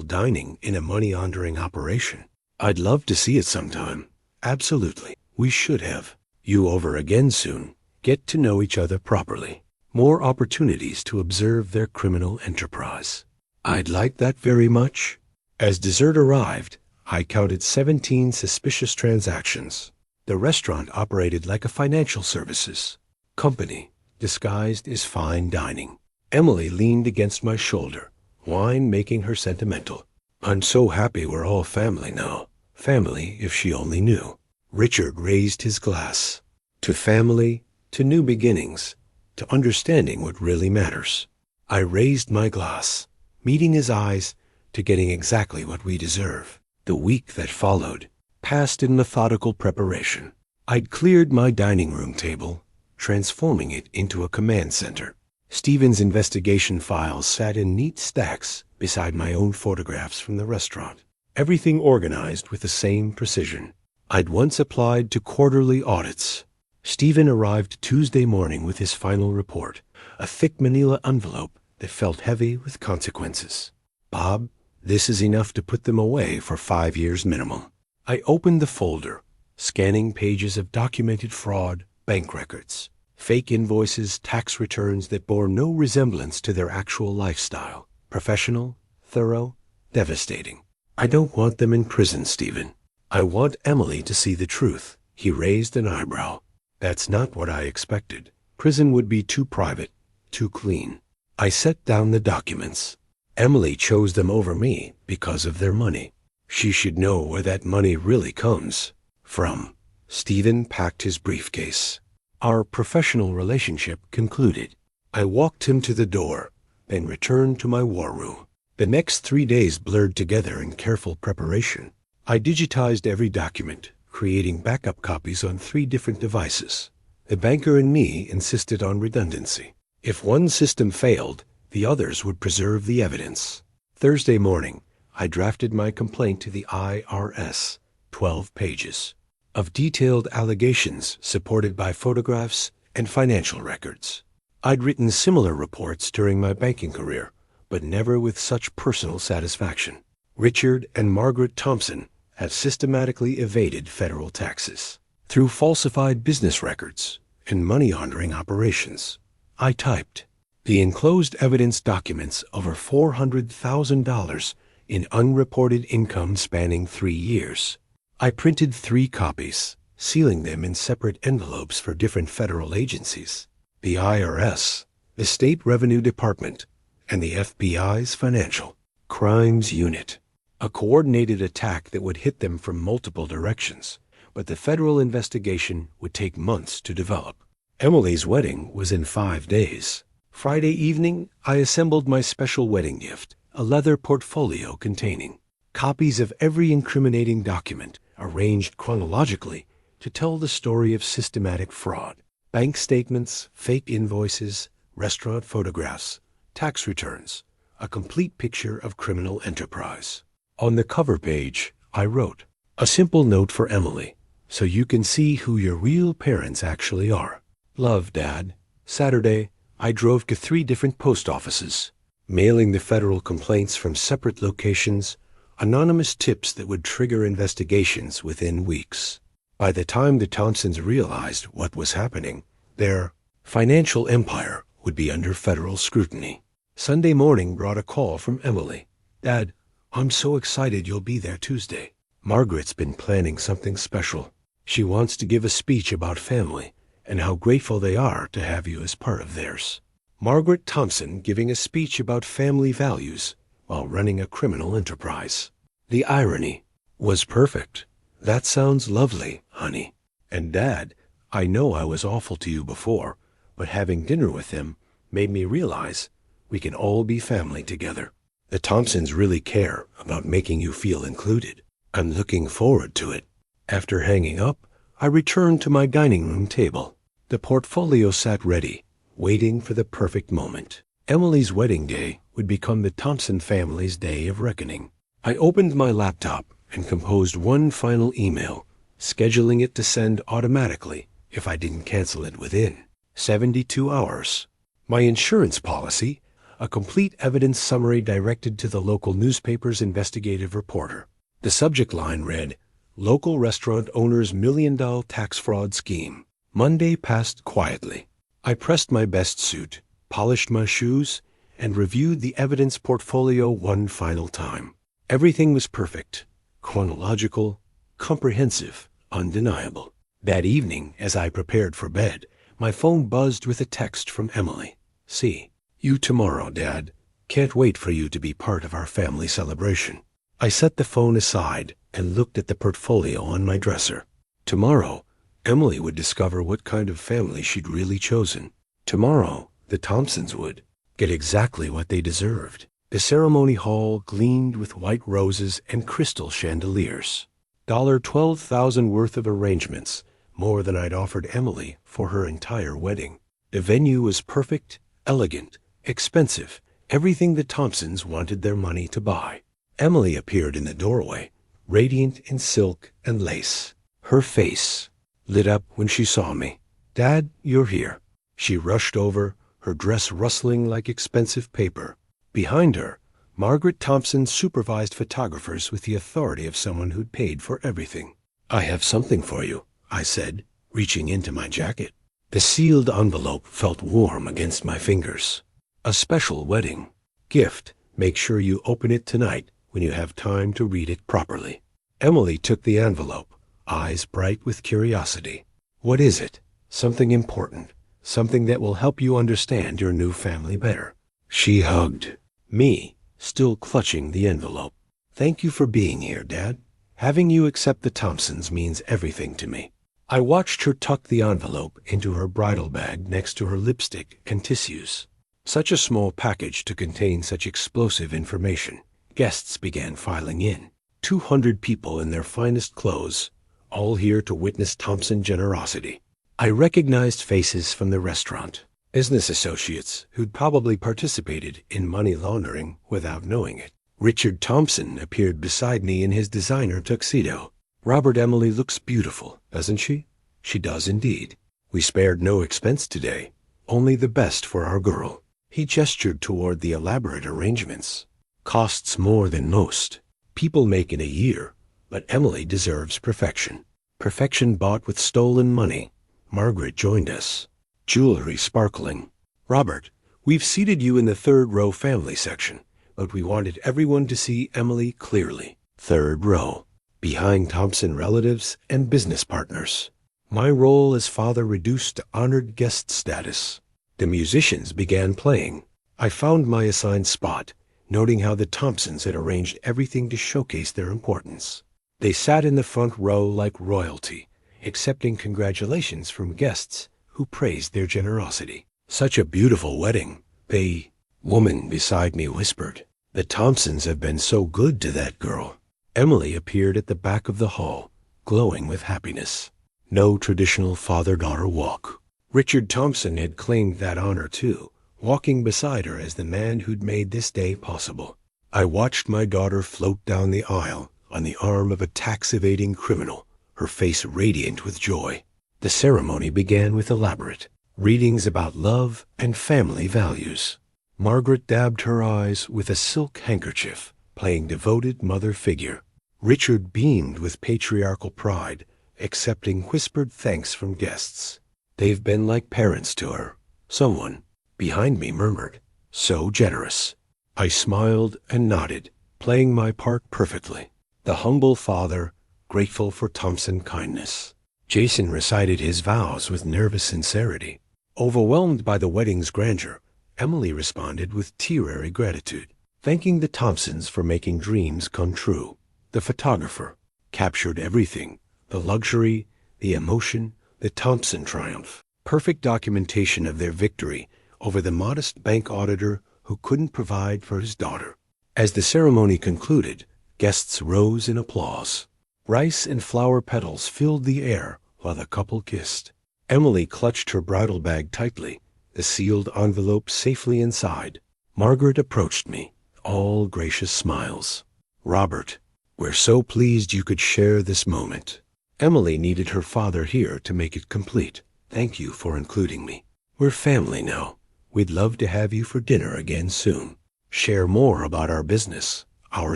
dining in a money-laundering operation. I'd love to see it sometime. Absolutely. We should have. You over again soon. Get to know each other properly. More opportunities to observe their criminal enterprise. I'd like that very much. As dessert arrived, I counted 17 suspicious transactions. The restaurant operated like a financial services company, disguised as fine dining. Emily leaned against my shoulder, wine making her sentimental. I'm so happy we're all family now. Family, if she only knew. Richard raised his glass. To family, to new beginnings, to understanding what really matters. I raised my glass, meeting his eyes, to getting exactly what we deserve. The week that followed passed in methodical preparation. I'd cleared my dining room table, transforming it into a command center. Stephen's investigation files sat in neat stacks beside my own photographs from the restaurant, everything organized with the same precision. I'd once applied to quarterly audits. Stephen arrived Tuesday morning with his final report, a thick manila envelope that felt heavy with consequences. Bob, this is enough to put them away for 5 years minimum. I opened the folder, scanning pages of documented fraud, bank records, fake invoices, tax returns that bore no resemblance to their actual lifestyle. Professional, thorough, devastating. I don't want them in prison, Stephen. I want Emily to see the truth. He raised an eyebrow. That's not what I expected. Prison would be too private, too clean. I set down the documents. Emily chose them over me because of their money. She should know where that money really comes from. Stephen packed his briefcase. Our professional relationship concluded. I walked him to the door, then returned to my war room. The next 3 days blurred together in careful preparation. I digitized every document, creating backup copies on 3 different devices. The banker and me insisted on redundancy. If one system failed, the others would preserve the evidence. Thursday morning, I drafted my complaint to the IRS, 12 pages, of detailed allegations supported by photographs and financial records. I'd written similar reports during my banking career, but never with such personal satisfaction. Richard and Margaret Thompson have systematically evaded federal taxes through falsified business records and money laundering operations. I typed. The enclosed evidence documents over $400,000 in unreported income spanning 3 years. I printed 3 copies, sealing them in separate envelopes for different federal agencies. The IRS, the State Revenue Department, and the FBI's Financial Crimes Unit. A coordinated attack that would hit them from multiple directions, but the federal investigation would take months to develop. Emily's wedding was in 5 days. Friday evening, I assembled my special wedding gift, a leather portfolio containing copies of every incriminating document arranged chronologically to tell the story of systematic fraud. Bank statements, fake invoices, restaurant photographs, tax returns, a complete picture of criminal enterprise. On the cover page, I wrote, "A simple note for Emily, so you can see who your real parents actually are. Love, Dad." Saturday, I drove to 3 different post offices, mailing the federal complaints from separate locations, anonymous tips that would trigger investigations within weeks. By the time the Thompsons realized what was happening, their financial empire would be under federal scrutiny. Sunday morning brought a call from Emily. "Dad, I'm so excited you'll be there Tuesday. Margaret's been planning something special. She wants to give a speech about family and how grateful they are to have you as part of theirs." Margaret Thompson giving a speech about family values while running a criminal enterprise. The irony was perfect. "That sounds lovely, honey. And Dad, I know I was awful to you before, but having dinner with them made me realize we can all be family together. The Thompsons really care about making you feel included. I'm looking forward to it." After hanging up, I returned to my dining room table. The portfolio sat ready, waiting for the perfect moment. Emily's wedding day would become the Thompson family's day of reckoning. I opened my laptop and composed one final email, scheduling it to send automatically if I didn't cancel it within 72 hours. My insurance policy, a complete evidence summary directed to the local newspaper's investigative reporter. The subject line read, "Local restaurant owner's $1 million tax fraud scheme." Monday passed quietly. I pressed my best suit, polished my shoes, and reviewed the evidence portfolio one final time. Everything was perfect, chronological, comprehensive, undeniable. That evening, as I prepared for bed, my phone buzzed with a text from Emily. "See you tomorrow, Dad. Can't wait for you to be part of our family celebration." I set the phone aside and looked at the portfolio on my dresser. Tomorrow, Emily would discover what kind of family she'd really chosen. Tomorrow, the Thompsons would get exactly what they deserved. The ceremony hall gleamed with white roses and crystal chandeliers. $12,000 worth of arrangements, more than I'd offered Emily for her entire wedding. The venue was perfect, elegant, expensive, everything the Thompsons wanted their money to buy. Emily appeared in the doorway, radiant in silk and lace. Her face lit up when she saw me. "Dad, you're here." She rushed over, her dress rustling like expensive paper. Behind her, Margaret Thompson supervised photographers with the authority of someone who'd paid for everything. "I have something for you," I said, reaching into my jacket. The sealed envelope felt warm against my fingers. "A special wedding gift. Make sure you open it tonight when you have time to read it properly." Emily took the envelope, eyes bright with curiosity. "What is it?" "Something important. Something that will help you understand your new family better." She hugged me, still clutching the envelope. "Thank you for being here, Dad. Having you accept the Thompsons means everything to me." I watched her tuck the envelope into her bridal bag next to her lipstick and tissues. Such a small package to contain such explosive information. Guests began filing in. 200 people in their finest clothes, all here to witness Thompson generosity. I recognized faces from the restaurant. Business associates who'd probably participated in money laundering without knowing it. Richard Thompson appeared beside me in his designer tuxedo. "Robert, Emily looks beautiful, doesn't she?" "She does indeed. We spared no expense today, only the best for our girl." He gestured toward the elaborate arrangements. "Costs more than most. People make in a year, but Emily deserves perfection. Perfection bought with stolen money." Margaret joined us, jewelry sparkling. "Robert, we've seated you in the third row family section, but we wanted everyone to see Emily clearly." Third row, behind Thompson relatives and business partners. My role as father reduced to honored guest status. The musicians began playing. I found my assigned spot, noting how the Thompsons had arranged everything to showcase their importance. They sat in the front row like royalty, accepting congratulations from guests who praised their generosity. "Such a beautiful wedding," the woman beside me whispered. "The Thompsons have been so good to that girl." Emily appeared at the back of the hall, glowing with happiness. No traditional father-daughter walk. Richard Thompson had claimed that honor too, walking beside her as the man who'd made this day possible. I watched my daughter float down the aisle on the arm of a tax-evading criminal, her face radiant with joy. The ceremony began with elaborate readings about love and family values. Margaret dabbed her eyes with a silk handkerchief, playing devoted mother figure. Richard beamed with patriarchal pride, accepting whispered thanks from guests. "They've been like parents to her." Someone behind me murmured, "So generous." I smiled and nodded, playing my part perfectly. The humble father, grateful for Thompson kindness. Jason recited his vows with nervous sincerity. Overwhelmed by the wedding's grandeur, Emily responded with tearary gratitude, thanking the Thompsons for making dreams come true. The photographer captured everything, the luxury, the emotion, the Thompson triumph. Perfect documentation of their victory over the modest bank auditor who couldn't provide for his daughter. As the ceremony concluded, guests rose in applause. Rice and flower petals filled the air while the couple kissed. Emily clutched her bridal bag tightly, the sealed envelope safely inside. Margaret approached me, all gracious smiles. Robert, we're so pleased you could share this moment. Emily needed her father here to make it complete. Thank you for including me. We're family now. We'd love to have you for dinner again soon. Share more about our business, our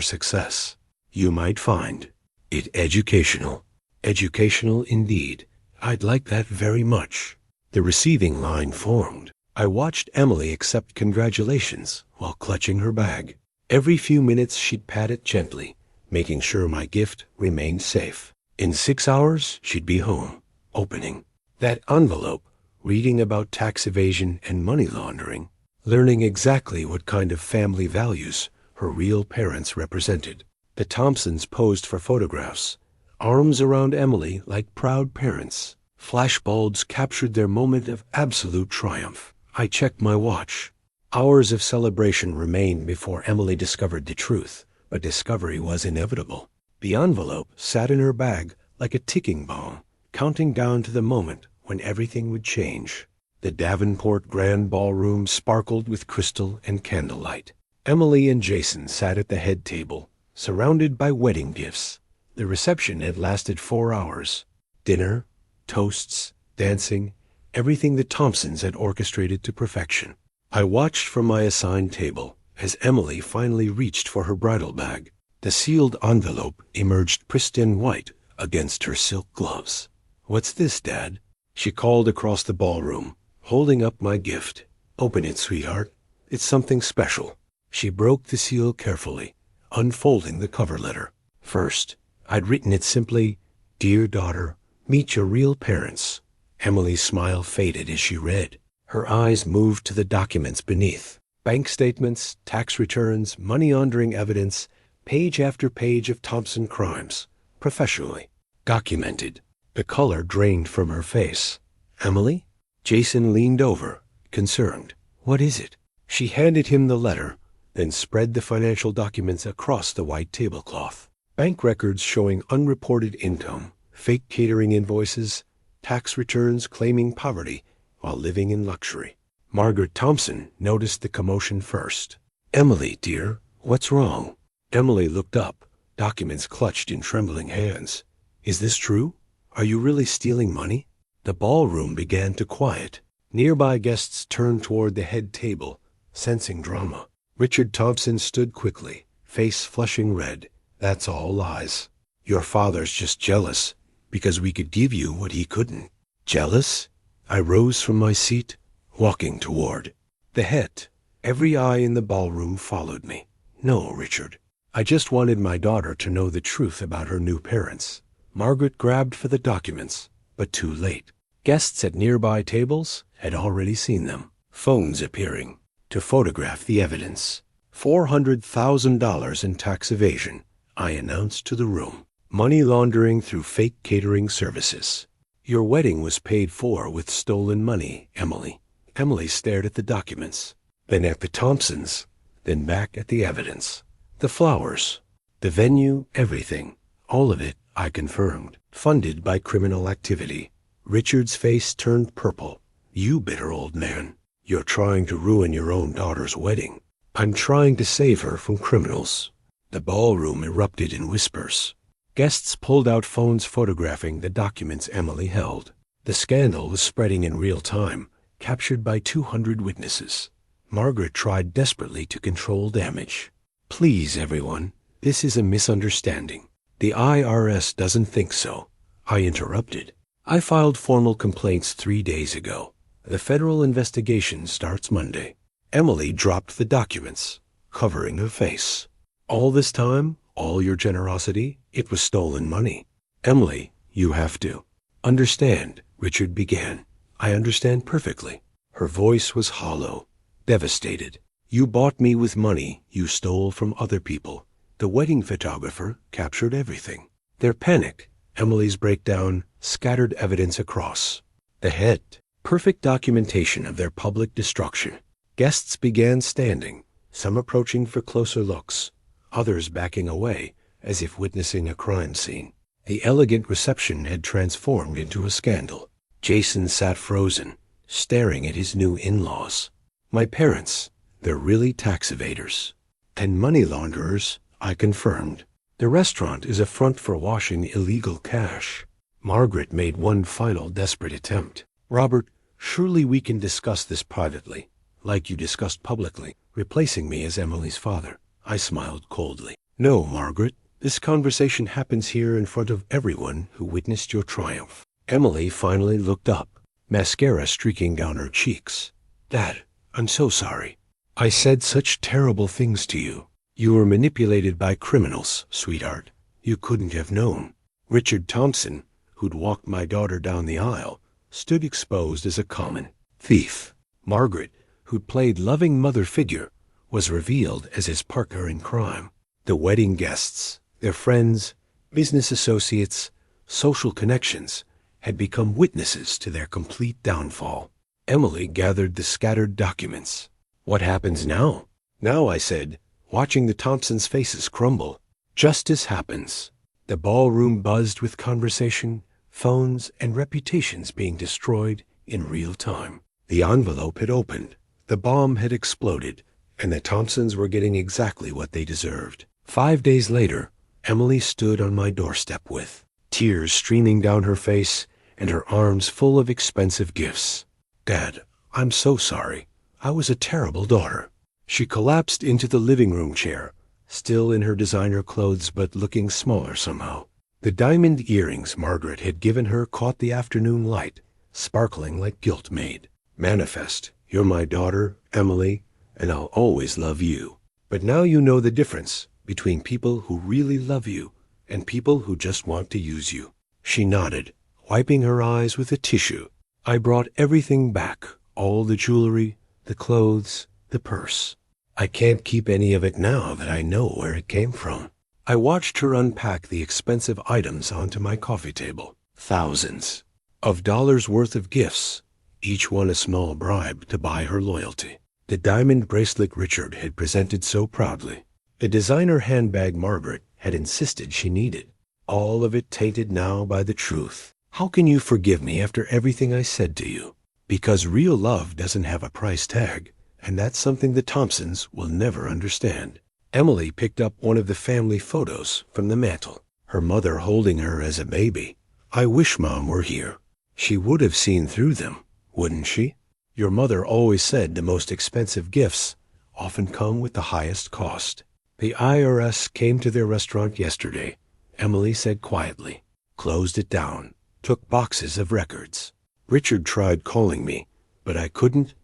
success. You might find it educational. Educational indeed. I'd like that very much. The receiving line formed. I watched Emily accept congratulations while clutching her bag. Every few minutes she'd pat it gently, making sure my gift remained safe. In 6 hours, she'd be home, opening that envelope, reading about tax evasion and money laundering, learning exactly what kind of family values her real parents represented. The Thompsons posed for photographs, arms around Emily like proud parents. Flashbulbs captured their moment of absolute triumph. I checked my watch. Hours of celebration remained before Emily discovered the truth, but discovery was inevitable. The envelope sat in her bag like a ticking bomb, counting down to the moment when everything would change. The Davenport Grand Ballroom sparkled with crystal and candlelight. Emily and Jason sat at the head table, surrounded by wedding gifts. The reception had lasted 4 hours. Dinner, toasts, dancing, everything the Thompsons had orchestrated to perfection. I watched from my assigned table as Emily finally reached for her bridal bag. The sealed envelope emerged pristine white against her silk gloves. "What's this, Dad?" She called across the ballroom, holding up my gift. "Open it, sweetheart. It's something special." She broke the seal carefully, unfolding the cover letter. First, I'd written it simply, "Dear daughter, meet your real parents." Emily's smile faded as she read. Her eyes moved to the documents beneath. Bank statements, tax returns, money laundering evidence, page after page of Thompson crimes, professionally documented. The color drained from her face. "Emily?" Jason leaned over, concerned. "What is it?" She handed him the letter, then spread the financial documents across the white tablecloth. Bank records showing unreported income, fake catering invoices, tax returns claiming poverty while living in luxury. Margaret Thompson noticed the commotion first. "Emily, dear, what's wrong?" Emily looked up, documents clutched in trembling hands. "Is this true? Are you really stealing money?" The ballroom began to quiet. Nearby guests turned toward the head table, sensing drama. Richard Thompson stood quickly, face flushing red. "That's all lies. Your father's just jealous because we could give you what he couldn't." "Jealous?" I rose from my seat, walking toward the head. Every eye in the ballroom followed me. "No, Richard. I just wanted my daughter to know the truth about her new parents." Margaret grabbed for the documents, but too late. Guests at nearby tables had already seen them, phones appearing to photograph the evidence. $400,000 in tax evasion, I announced to the room. Money laundering through fake catering services. Your wedding was paid for with stolen money, Emily. Emily stared at the documents, then at the Thompsons, then back at the evidence. The flowers, the venue, everything. All of it, I confirmed. Funded by criminal activity. Richard's face turned purple. "You bitter old man. You're trying to ruin your own daughter's wedding." "I'm trying to save her from criminals." The ballroom erupted in whispers. Guests pulled out phones photographing the documents Emily held. The scandal was spreading in real time, captured by 200 witnesses. Margaret tried desperately to control damage. "Please, everyone, this is a misunderstanding. The IRS doesn't think so." I interrupted. "I filed formal complaints 3 days ago. The federal investigation starts Monday." Emily dropped the documents, covering her face. "All this time, all your generosity, it was stolen money." "Emily, you have to understand," Richard began. "I understand perfectly." Her voice was hollow, devastated. "You bought me with money you stole from other people. The wedding photographer captured everything." Their panic, Emily's breakdown, scattered evidence across the head. Perfect documentation of their public destruction. Guests began standing, some approaching for closer looks, others backing away as if witnessing a crime scene. The elegant reception had transformed into a scandal. Jason sat frozen, staring at his new in-laws. "My parents, they're really tax evaders and money launderers," I confirmed. The restaurant is a front for washing illegal cash. Margaret made one final desperate attempt. Robert, surely we can discuss this privately, like you discussed publicly, replacing me as Emily's father. I smiled coldly. No, Margaret. This conversation happens here in front of everyone who witnessed your triumph. Emily finally looked up, mascara streaking down her cheeks. Dad, I'm so sorry. I said such terrible things to you. You were manipulated by criminals, sweetheart. You couldn't have known. Richard Thompson, who'd walked my daughter down the aisle, stood exposed as a common thief. Margaret, who'd played loving mother figure, was revealed as his partner in crime. The wedding guests, their friends, business associates, social connections, had become witnesses to their complete downfall. Emily gathered the scattered documents. What happens now? Now, I said, watching the Thompsons' faces crumble. Justice happens. The ballroom buzzed with conversation, phones, and reputations being destroyed in real time. The envelope had opened. The bomb had exploded, and the Thompsons were getting exactly what they deserved. 5 days later, Emily stood on my doorstep with tears streaming down her face and her arms full of expensive gifts. Dad, I'm so sorry. I was a terrible daughter. She collapsed into the living room chair, still in her designer clothes but looking smaller somehow. The diamond earrings Margaret had given her caught the afternoon light, sparkling like gilt made. Manifest, you're my daughter, Emily, and I'll always love you. But now you know the difference between people who really love you and people who just want to use you. She nodded, wiping her eyes with a tissue. I brought everything back, all the jewelry, the clothes, the purse. I can't keep any of it now that I know where it came from. I watched her unpack the expensive items onto my coffee table. Thousands of dollars worth of gifts, each one a small bribe to buy her loyalty. The diamond bracelet Richard had presented so proudly. The designer handbag Margaret had insisted she needed. All of it tainted now by the truth. How can you forgive me after everything I said to you? Because real love doesn't have a price tag, and that's something the Thompsons will never understand. Emily picked up one of the family photos from the mantel, her mother holding her as a baby. I wish Mom were here. She would have seen through them, wouldn't she? Your mother always said the most expensive gifts often come with the highest cost. The IRS came to their restaurant yesterday, Emily said quietly, closed it down, took boxes of records. Richard tried calling me, but I couldn't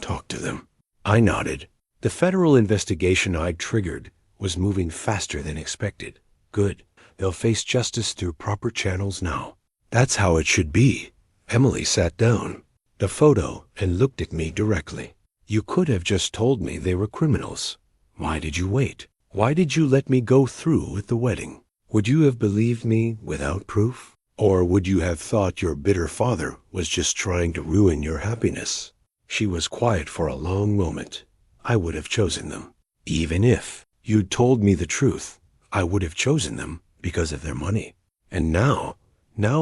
talk to them. I nodded. The federal investigation I'd triggered was moving faster than expected. Good. They'll face justice through proper channels now. That's how it should be. Emily sat down, the photo, and looked at me directly. You could have just told me they were criminals. Why did you wait? Why did you let me go through with the wedding? Would you have believed me without proof? Or would you have thought your bitter father was just trying to ruin your happiness? She was quiet for a long moment. I would have chosen them. Even if you'd told me the truth, I would have chosen them because of their money. And now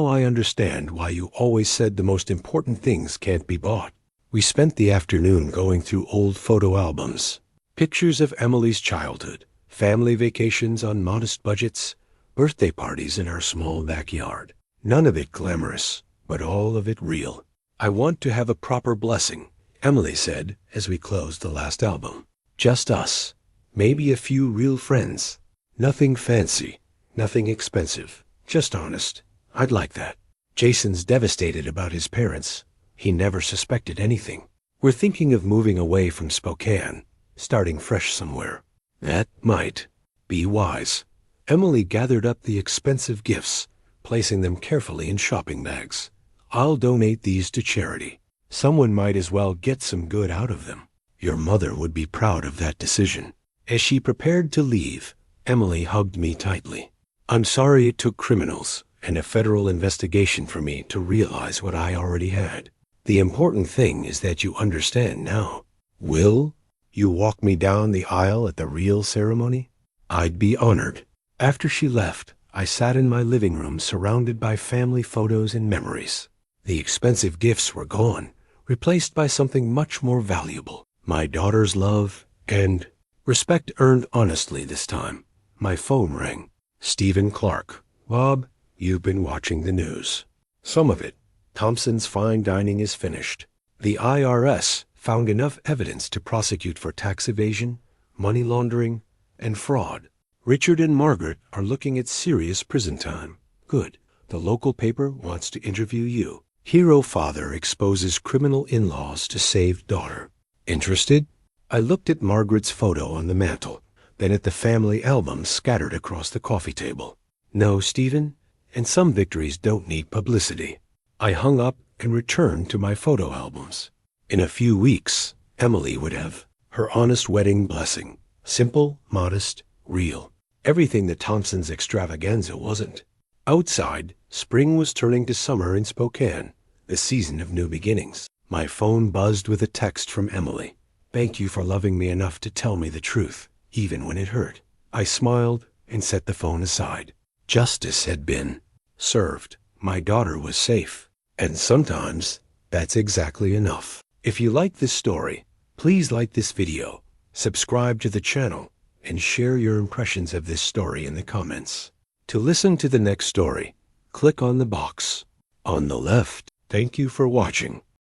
I understand why you always said the most important things can't be bought. We spent the afternoon going through old photo albums. Pictures of Emily's childhood, family vacations on modest budgets, birthday parties in our small backyard. None of it glamorous, but all of it real. I want to have a proper blessing, Emily said as we closed the last album. Just us. Maybe a few real friends. Nothing fancy, nothing expensive, just honest. I'd like that. Jason's devastated about his parents. He never suspected anything. We're thinking of moving away from Spokane, starting fresh somewhere. That might be wise. Emily gathered up the expensive gifts, placing them carefully in shopping bags. I'll donate these to charity. Someone might as well get some good out of them. Your mother would be proud of that decision. As she prepared to leave, Emily hugged me tightly. I'm sorry it took criminals and a federal investigation for me to realize what I already had. The important thing is that you understand now. Will you walk me down the aisle at the real ceremony? I'd be honored. After she left, I sat in my living room surrounded by family photos and memories. The expensive gifts were gone, replaced by something much more valuable. My daughter's love and respect earned honestly this time. My phone rang. Stephen Clark. Bob, you've been watching the news. Some of it. Thompson's fine dining is finished. The IRS found enough evidence to prosecute for tax evasion, money laundering, and fraud. Richard and Margaret are looking at serious prison time. Good. The local paper wants to interview you. Hero father exposes criminal in-laws to save daughter. Interested? I looked at Margaret's photo on the mantel, then at the family albums scattered across the coffee table. No, Stephen, and some victories don't need publicity. I hung up and returned to my photo albums. In a few weeks, Emily would have her honest wedding blessing. Simple, modest, real. Everything the Thompsons' extravaganza wasn't. Outside, spring was turning to summer in Spokane, the season of new beginnings. My phone buzzed with a text from Emily. Thank you for loving me enough to tell me the truth, even when it hurt. I smiled and set the phone aside. Justice had been served. My daughter was safe. And sometimes, that's exactly enough. If you like this story, please like this video, subscribe to the channel, and share your impressions of this story in the comments. To listen to the next story, click on the box on the left. Thank you for watching.